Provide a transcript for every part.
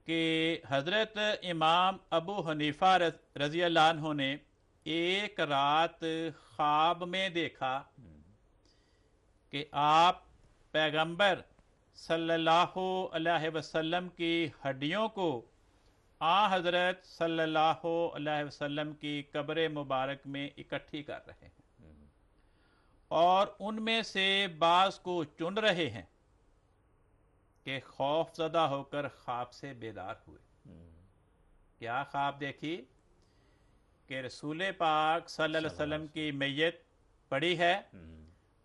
کہ حضرت امام ابو حنیفہ رضی اللہ عنہ نے ایک رات خواب میں دیکھا کہ آپ پیغمبر صلی اللہ علیہ وسلم کی ہڈیوں کو حضرت صلی اللہ علیہ وسلم کی قبر مبارک میں اکٹھی کر رہے ہیں اور ان میں سے بعض کو چن رہے ہیں کہ خوف زدہ ہو کر خواب سے بیدار ہوئے۔ کیا خواب دیکھی کہ رسول پاک صلی اللہ علیہ وسلم کی میت پڑی ہے،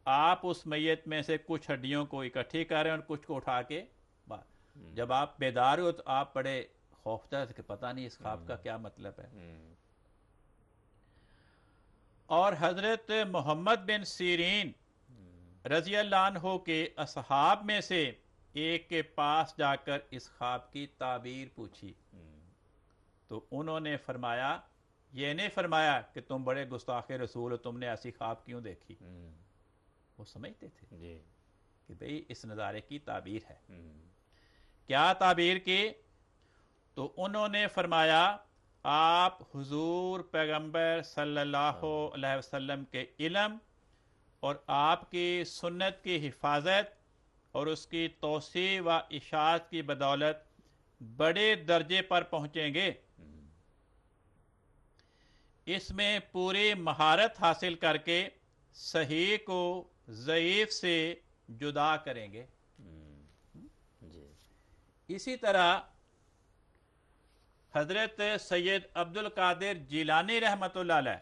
آپ اس میت میں سے کچھ ہڈیوں کو اکٹھی کر رہے ہیں اور کچھ کو اٹھا کے جب آپ بیدار ہو تو آپ بڑے خوفزدہ تھے کہ پتہ نہیں اس خواب کا کیا مطلب ہے۔ اور حضرت محمد بن سیرین رضی اللہ عنہ کے اصحاب میں سے ایک کے پاس جا کر اس خواب کی تعبیر پوچھی تو انہوں نے فرمایا، یہ نہیں فرمایا کہ تم بڑے گستاخ رسول ہو، تم نے ایسی خواب کیوں دیکھی۔ وہ سمجھتے تھے کہ بھئی اس نظارے کی تعبیر ہے۔ کیا تعبیر کی؟ تو انہوں نے فرمایا آپ حضور پیغمبر صلی اللہ علیہ وسلم کے علم اور آپ کی سنت کی حفاظت اور اس کی توسیع و اشاعت کی بدولت بڑے درجے پر پہنچیں گے، اس میں پوری مہارت حاصل کر کے صحیح کو ضعیف سے جدا کریں گے۔ اسی طرح حضرت سید عبد القادر جیلانی رحمۃ اللہ علیہ،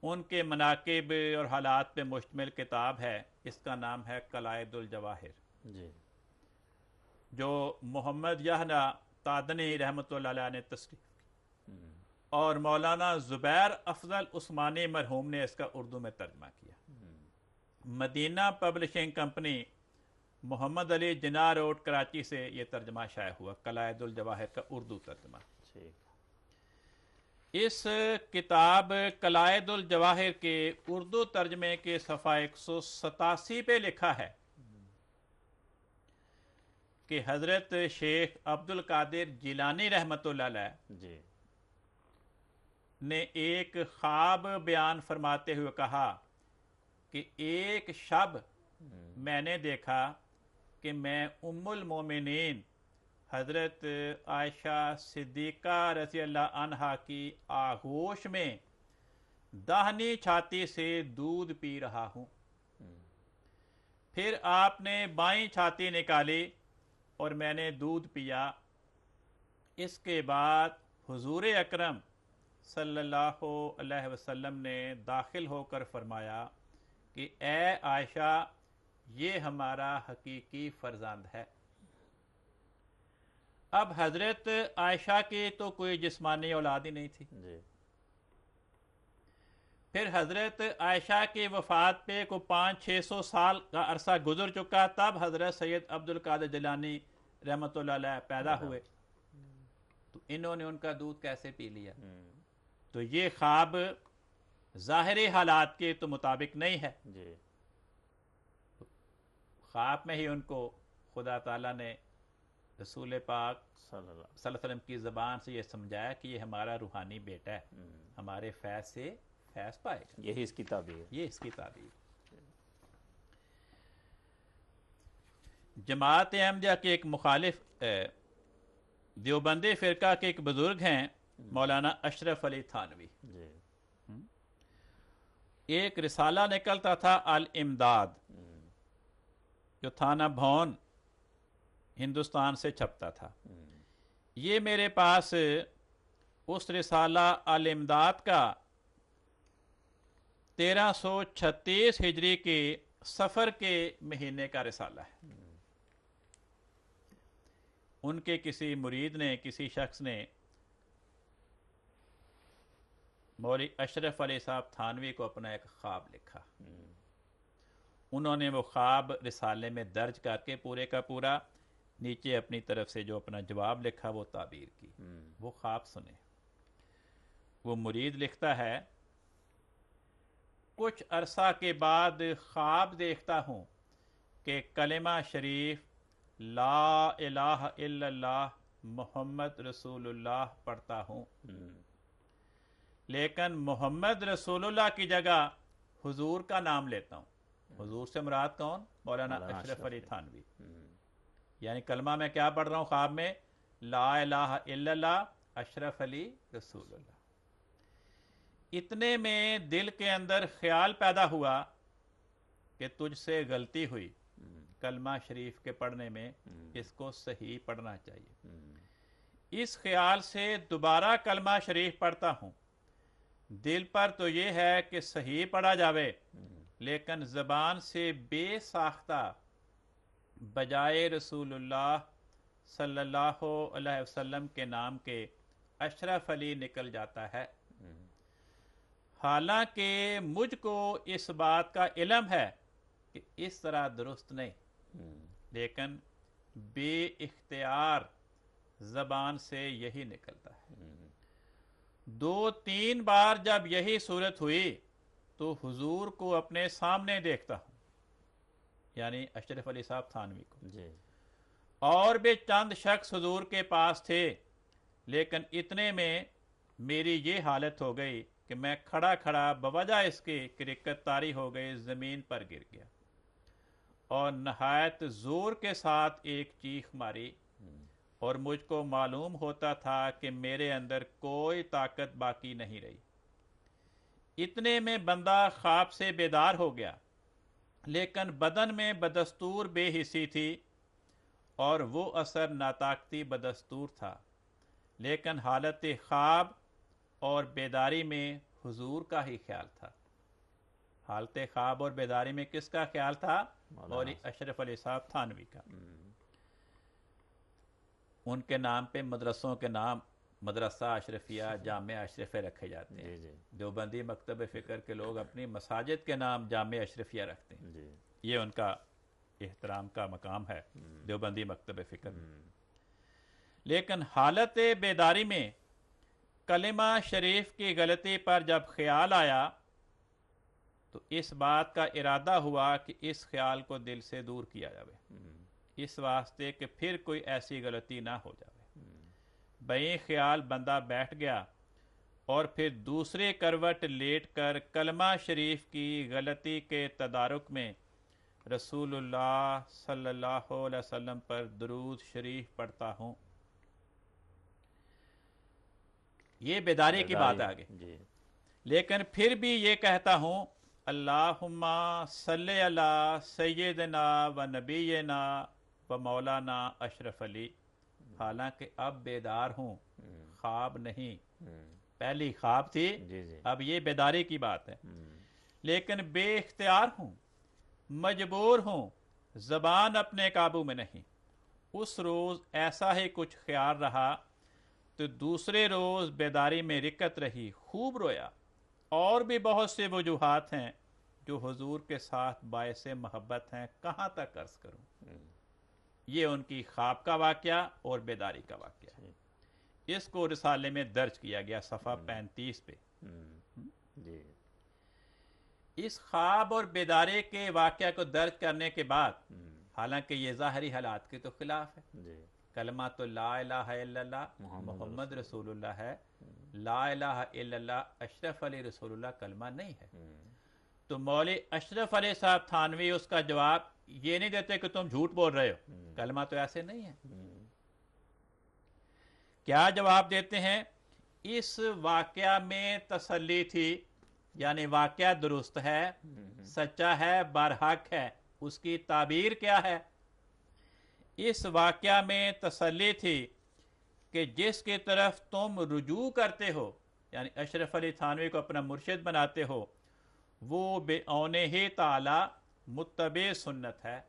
ان کے مناقب اور حالات پہ مشتمل کتاب ہے، اس کا نام ہے قلائد الجواہر، جو محمد یحییٰ تادنی رحمۃ اللہ علیہ نے تصنیف کی اور مولانا زبیر افضل عثمانی مرحوم نے اس کا اردو میں ترجمہ کیا۔ مدینہ پبلشنگ کمپنی، محمد علی جناح روڈ، کراچی سے یہ ترجمہ شائع ہوا، قلائد الجواہر کا اردو ترجمہ۔ اس کتاب قلائد الجواہر کے اردو ترجمے کے صفحہ 187 پہ لکھا ہے کہ حضرت شیخ عبد القادر جیلانی رحمۃ اللہ علیہ نے ایک خواب بیان فرماتے ہوئے کہا کہ ایک شب میں نے دیکھا کہ میں ام المومنین حضرت عائشہ صدیقہ رضی اللہ عنہا کی آغوش میں داہنی چھاتی سے دودھ پی رہا ہوں، پھر آپ نے بائیں چھاتی نکالی اور میں نے دودھ پیا۔ اس کے بعد حضور اکرم صلی اللہ علیہ وسلم نے داخل ہو کر فرمایا کہ اے عائشہ، یہ ہمارا حقیقی فرزند ہے۔ اب حضرت عائشہ کی تو کوئی جسمانی اولاد ہی نہیں تھی، پھر حضرت عائشہ کی وفات پہ کو 500-600 سال کا عرصہ گزر چکا، تب حضرت سید عبد القادر جیلانی رحمۃ اللہ علیہ پیدا ہوئے، تو انہوں نے ان کا دودھ کیسے پی لیا؟ تو یہ خواب ظاہری حالات کے تو مطابق نہیں ہے، خواب میں ہی ان کو خدا تعالیٰ نے رسول پاک صلی اللہ علیہ وسلم کی زبان سے یہ سمجھایا کہ یہ ہمارا روحانی بیٹا ہے، ہمارے فیض سے فیض پائے گا، یہی اس کی تعبیر، یہ اس کی تعبیر۔ جماعت احمدیہ کے ایک مخالف دیوبندی فرقہ کے ایک بزرگ ہیں مولانا اشرف علی تھانوی، ایک رسالہ نکلتا تھا الامداد، جو تھانہ بھون ہندوستان سے چھپتا تھا۔ یہ میرے پاس اس رسالہ الامداد کا 1336 ہجری کے سفر کے مہینے کا رسالہ ہے۔ ان کے کسی مرید نے، کسی شخص نے مولوی اشرف علی صاحب تھانوی کو اپنا ایک خواب لکھا، انہوں نے وہ خواب رسالے میں درج کر کے پورے کا پورا نیچے اپنی طرف سے جو اپنا جواب لکھا وہ تعبیر کی۔ وہ خواب سنے، وہ مرید لکھتا ہے، کچھ عرصہ کے بعد خواب دیکھتا ہوں کہ کلمہ شریف لا الہ الا اللہ محمد رسول اللہ پڑھتا ہوں، لیکن محمد رسول اللہ کی جگہ حضور کا نام لیتا ہوں۔ حضور سے مراد کون؟ مولانا اشرف علی تھانوی۔ یعنی کلمہ میں کیا پڑھ رہا ہوں خواب میں؟ لا الہ الا اللہ اشرف علی رسول اللہ۔ اتنے میں دل کے اندر خیال پیدا ہوا کہ تجھ سے غلطی ہوئی کلمہ شریف کے پڑھنے میں، اس کو صحیح پڑھنا چاہیے۔ اس خیال سے دوبارہ کلمہ شریف پڑھتا ہوں۔ دل پر تو یہ ہے کہ صحیح پڑھا جاوے، لیکن زبان سے بے ساختہ بجائے رسول اللہ صلی اللہ علیہ وسلم کے نام کے اشرف علی نکل جاتا ہے۔ حالانکہ مجھ کو اس بات کا علم ہے کہ اس طرح درست نہیں، لیکن بے اختیار زبان سے یہی نکلتا ہے۔ 2-3 بار جب یہی صورت ہوئی تو حضور کو اپنے سامنے دیکھتا ہوں، یعنی اشرف علی صاحب تھانوی کو، اور بھی چند شخص حضور کے پاس تھے، لیکن اتنے میں میری یہ حالت ہو گئی کہ میں کھڑا کھڑا بوجہ اس کے کہ رکعت طاری ہو گئی، زمین پر گر گیا اور نہایت زور کے ساتھ ایک چیخ ماری، اور مجھ کو معلوم ہوتا تھا کہ میرے اندر کوئی طاقت باقی نہیں رہی۔ اتنے میں بندہ خواب سے بیدار ہو گیا، لیکن بدن میں بدستور بے حسی تھی، اور وہ اثر ناطاقتی بدستور تھا، لیکن حالت خواب اور بیداری میں حضور کا ہی خیال تھا۔ حالت خواب اور بیداری میں کس کا خیال تھا؟ اور اشرف علی صاحب تھانوی کا۔ ان کے نام پہ مدرسوں کے نام مدرسہ اشرفیہ، جامعہ اشرفیہ رکھے جاتے ہیں۔ دیوبندی مکتب فکر کے لوگ اپنی مساجد کے نام جامعہ اشرفیہ رکھتے ہیں، یہ ان کا احترام کا مقام ہے دیوبندی مکتب فکر میں۔ لیکن حالت بیداری میں کلمہ شریف کی غلطی پر جب خیال آیا تو اس بات کا ارادہ ہوا کہ اس خیال کو دل سے دور کیا جائے، اس واسطے کہ پھر کوئی ایسی غلطی نہ ہو جائے۔ بئی خیال بندہ بیٹھ گیا اور پھر دوسرے کروٹ لیٹ کر کلمہ شریف کی غلطی کے تدارک میں رسول اللہ صلی اللہ علیہ وسلم پر درود شریف پڑھتا ہوں۔ یہ بیداری کی بات آگے، لیکن پھر بھی یہ کہتا ہوں اللہم صلی علی سیدنا و نبینا و مولانا اشرف علی، حالانکہ اب بیدار ہوں، خواب نہیں۔ پہلی خواب تھی، اب یہ بیداری کی بات ہے، لیکن بے اختیار ہوں، مجبور ہوں، زبان اپنے قابو میں نہیں۔ اس روز ایسا ہی کچھ خیال رہا تو دوسرے روز بیداری میں رکعت رہی، خوب رویا۔ اور بھی بہت سے وجوہات ہیں جو حضور کے ساتھ باعث محبت ہیں، کہاں تک عرض کروں۔ یہ ان کی خواب کا واقعہ اور بیداری کا واقعہ ہے۔ اس کو رسالے میں درج کیا گیا صفحہ 35 پہ۔ اس خواب اور بیداری کے واقعہ کو درج کرنے کے بعد، حالانکہ یہ ظاہری حالات کے تو خلاف ہے، کلمہ تو لا الہ الا اللہ محمد رسول اللہ ہے، لا الہ الا اللہ اشرف علی رسول اللہ کلمہ نہیں ہے۔ تو مولوی اشرف علی صاحب تھانوی اس کا جواب یہ نہیں دیتے کہ تم جھوٹ بول رہے ہو، کلمہ تو ایسے نہیں ہے۔ کیا جواب دیتے ہیں؟ اس واقعہ میں تسلی تھی، یعنی واقعہ درست ہے، سچا ہے، برحق ہے۔ اس کی تعبیر کیا ہے؟ اس واقعہ میں تسلی تھی کہ جس کی طرف تم رجوع کرتے ہو، یعنی اشرف علی تھانوی کو اپنا مرشد بناتے ہو، وہ بے ہی تعالی متبع سنت ہے۔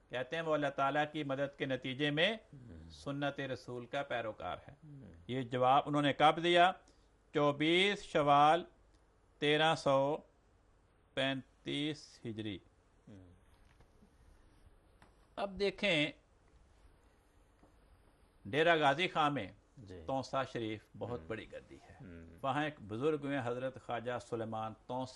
کہتے ہیں وہ اللہ تعالیٰ کی مدد کے نتیجے میں سنت رسول کا پیروکار ہے۔ یہ جواب انہوں نے کب دیا؟ 24 شوال 1335 ہجری۔ اب دیکھیں ڈیرہ غازی خان میں تونسا شریف بہت بڑی گدی ہے، وہاں ایک بزرگ ہوئے حضرت خواجہ سلیمان تونسوی